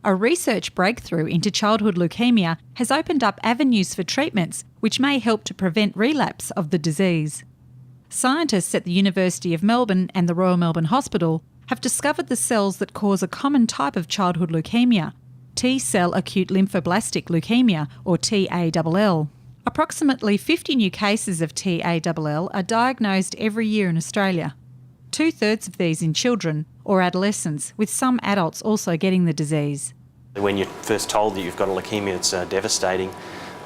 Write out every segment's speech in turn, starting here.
A research breakthrough into childhood leukemia has opened up avenues for treatments which may help to prevent relapse of the disease. Scientists at the University of Melbourne and the Royal Melbourne Hospital have discovered the cells that cause a common type of childhood leukemia, T-cell acute lymphoblastic leukemia, or TALL. Approximately 50 new cases of TALL are diagnosed every year in Australia. 2/3 of these in children or adolescents, with some adults also getting the disease. When you're first told that you've got a leukemia, it's devastating.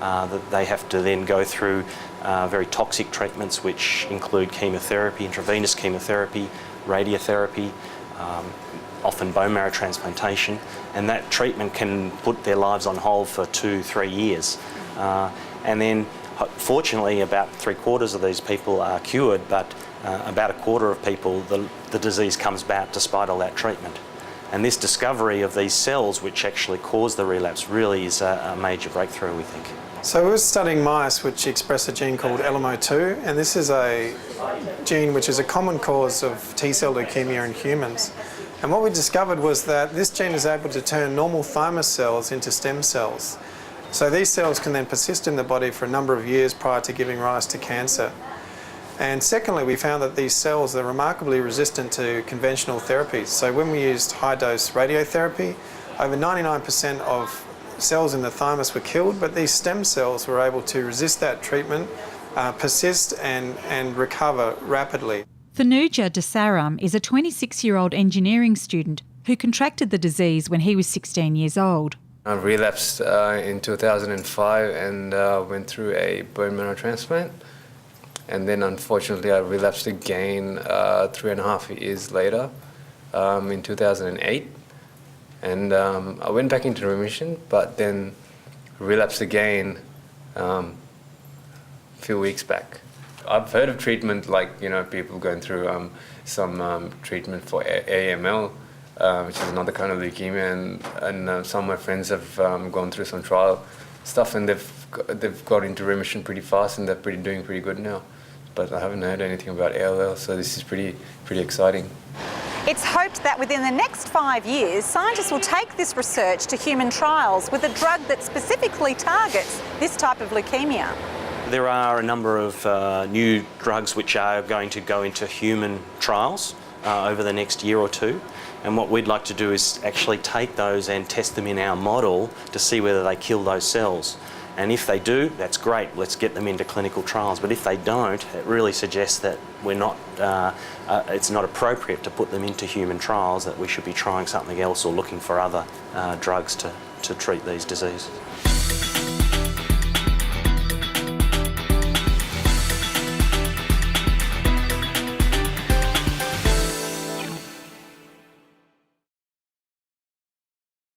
That they have to then go through very toxic treatments which include chemotherapy, intravenous chemotherapy, radiotherapy, often bone marrow transplantation, and that treatment can put their lives on hold for 2-3 years. And then fortunately about 3/4 of these people are cured, but about 1/4 of people the disease comes back despite all that treatment. And this discovery of these cells which actually cause the relapse really is a major breakthrough, we think. So we were studying mice which express a gene called LMO2, and this is a gene which is a common cause of T-cell leukemia in humans. And what we discovered was that this gene is able to turn normal thymus cells into stem cells. So these cells can then persist in the body for a number of years prior to giving rise to cancer. And secondly, we found that these cells are remarkably resistant to conventional therapies. So when we used high-dose radiotherapy, over 99% of cells in the thymus were killed, but these stem cells were able to resist that treatment, persist and recover rapidly. Thanuja De Saram is a 26-year-old engineering student who contracted the disease when he was 16 years old. I relapsed in 2005 and went through a bone marrow transplant. And then unfortunately I relapsed again 3.5 years later in 2008. And I went back into remission, but then relapsed again a few weeks back. I've heard of treatment like, people going through some treatment for AML, which is another kind of leukemia, and some of my friends have gone through some trial stuff, and they've got into remission pretty fast, and they're doing pretty good now. But I haven't heard anything about ALL, so this is pretty exciting. It's hoped that within the next 5 years, scientists will take this research to human trials with a drug that specifically targets this type of leukemia. There are a number of new drugs which are going to go into human trials over the next year or two. And what we'd like to do is actually take those and test them in our model to see whether they kill those cells. And if they do, that's great, let's get them into clinical trials. But if they don't, it really suggests that it's not appropriate to put them into human trials, that we should be trying something else or looking for other drugs to treat these diseases.